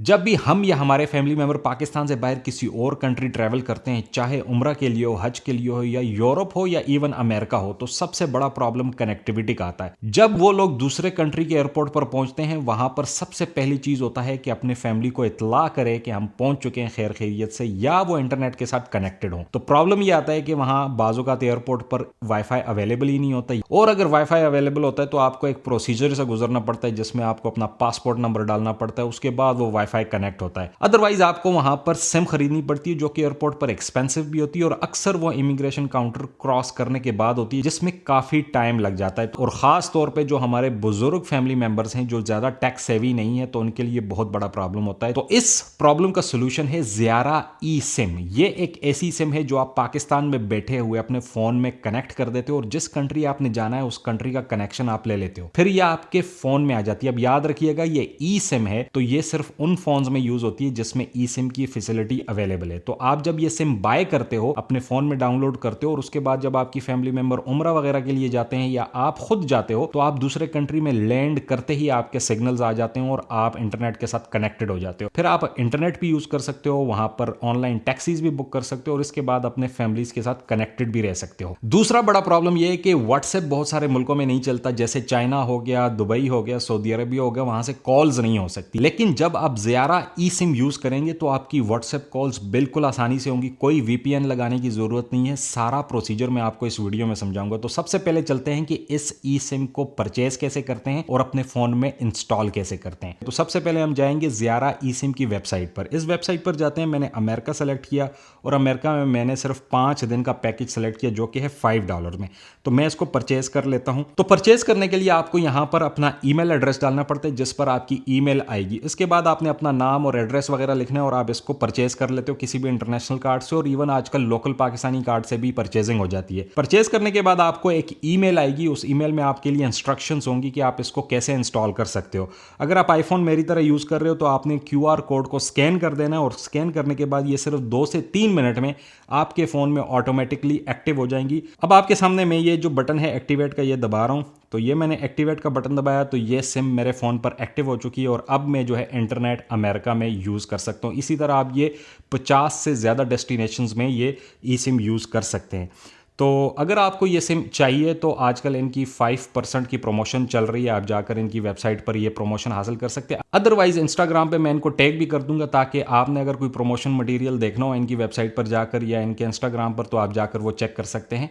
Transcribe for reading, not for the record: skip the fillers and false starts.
जब भी हम या हमारे फैमिली मेंबर पाकिस्तान से बाहर किसी और कंट्री ट्रैवल करते हैं, चाहे उम्रा के लिए हो, हज के लिए हो, या यूरोप हो, या इवन अमेरिका हो, तो सबसे बड़ा प्रॉब्लम कनेक्टिविटी का आता है। जब वो लोग दूसरे कंट्री के एयरपोर्ट पर पहुंचते हैं, वहां पर सबसे पहली चीज होता है कि अपने फैमिली को इतला करे कि हम पहुंच चुके हैं खैर खैरियत से, या वो इंटरनेट के साथ कनेक्टेड हो। तो प्रॉब्लम ये आता है कि वहां बाजुकात एयरपोर्ट पर वाईफाई अवेलेबल ही नहीं होता, और अगर वाईफाई अवेलेबल होता है तो आपको एक प्रोसीजर से गुजरना पड़ता है जिसमें आपको अपना पासपोर्ट नंबर डालना पड़ता है, उसके बाद वो वाईफाई कनेक्ट होता है। अदरवाइज आपको वहां पर सिम खरीदनी पड़ती है, जो कि एयरपोर्ट पर एक्सपेंसिव भी होती है, और अक्सर वो इमिग्रेशन काउंटर क्रॉस करने के बाद होती है, जिसमें काफी टाइम लग जाता है। और खास तौर पे जो हमारे बुजुर्ग फैमिली मेंबर्स हैं जो ज्यादा टैक्स सेवी नहीं है, तो उनके लिए बहुत बड़ा प्रॉब्लम होता है। तो इस प्रॉब्लम का सोल्यूशन है ज़ियारा ई सिम। ये एक ऐसी सिम है जो आप पाकिस्तान में बैठे हुए अपने फोन में कनेक्ट कर देते हो, और जिस कंट्री आपने जाना है उस कंट्री का कनेक्शन आप ले लेते हो, फिर ये आपके फोन में आ जाती है। अब याद रखिएगा, ये ई सिम है तो ये सिर्फ उन फोन्स में यूज होती है जिसमें ई सिम की फैसिलिटी अवेलेबल है। तो आप जब ये सिम बाय करते हो, अपने फोन में डाउनलोड करते हो, और उसके बाद जब आपकी फैमिली मेंबर उम्रा वगैरह के लिए जाते हैं या आप खुद जाते हो, तो आप दूसरे कंट्री में लैंड करते ही आपके सिग्नल्स आ जाते हैं और आप इंटरनेट के साथ कनेक्टेड हो जाते हो। फिर आप इंटरनेट भी यूज कर सकते हो, वहां पर ऑनलाइन टैक्सीज भी बुक कर सकते हो, और इसके बाद अपने फैमिलीज के साथ कनेक्टेड भी रह सकते हो। दूसरा बड़ा प्रॉब्लम यह है कि व्हाट्सएप बहुत सारे मुल्कों में नहीं चलता, जैसे चाइना हो गया, दुबई हो गया, सऊदी अरबिया हो गया, वहां से कॉल्स नहीं हो सकती। लेकिन जब आप ज़ियारा ई सिम यूज करेंगे तो आपकी व्हाट्सएप कॉल्स बिल्कुल आसानी से होंगी, कोई वीपीएन लगाने की जरूरत नहीं है। सारा प्रोसीजर मैं आपको इस वीडियो में समझाऊंगा। तो सबसे पहले चलते हैं कि इस ई सिम को परचेज कैसे करते हैं और अपने फोन में इंस्टॉल कैसे करते हैं। तो सबसे पहले हम जाएंगे ज़ियारा ई सिम की वेबसाइट पर। इस वेबसाइट पर जाते हैं, मैंने अमेरिका सेलेक्ट किया, और अमेरिका में मैंने सिर्फ 5 दिन का पैकेज सेलेक्ट किया जो कि है $5 में। तो मैं इसको परचेज कर लेता हूं। तो परचेज करने के लिए आपको यहां पर अपना ईमेल एड्रेस डालना पड़ता है जिस पर आपकी ईमेल आएगी। इसके बाद आपने अपना नाम और एड्रेस वगैरह लिखना है, और आप इसको परचेज कर लेते हो किसी भी इंटरनेशनल कार्ड से, और इवन आजकल लोकल पाकिस्तानी कार्ड से भी परचेजिंग हो जाती है। परचेज करने के बाद आपको एक ईमेल आएगी, उस ईमेल में आपके लिए इंस्ट्रक्शंस होंगी कि आप इसको कैसे इंस्टॉल कर सकते हो। अगर आप आईफोन मेरी तरह यूज कर रहे हो तो आपने क्यूआर कोड को स्कैन कर देना है, और स्कैन करने के बाद ये सिर्फ 2 से 3 मिनट में आपके फोन में ऑटोमेटिकली एक्टिव हो जाएंगी। अब आपके सामने मैं ये जो बटन है एक्टिवेट का, ये दबा रहा हूं, तो ये मैंने एक्टिवेट का बटन दबाया तो ये सिम मेरे फ़ोन पर एक्टिव हो चुकी है, और अब मैं जो है इंटरनेट अमेरिका में यूज़ कर सकता हूँ। इसी तरह आप ये 50 से ज़्यादा डेस्टिनेशंस में ये ई सिम यूज़ कर सकते हैं। तो अगर आपको ये सिम चाहिए तो आजकल इनकी 5% की प्रमोशन चल रही है, आप जाकर इनकी वेबसाइट पर ये प्रमोशन हासिल कर सकते हैं। अदरवाइज इंस्टाग्राम पे मैं इनको टैग भी कर दूंगा, ताकि आपने अगर कोई प्रमोशन मटेरियल देखना हो इनकी वेबसाइट पर जाकर या इनके इंस्टाग्राम पर, तो आप जाकर वो चेक कर सकते हैं।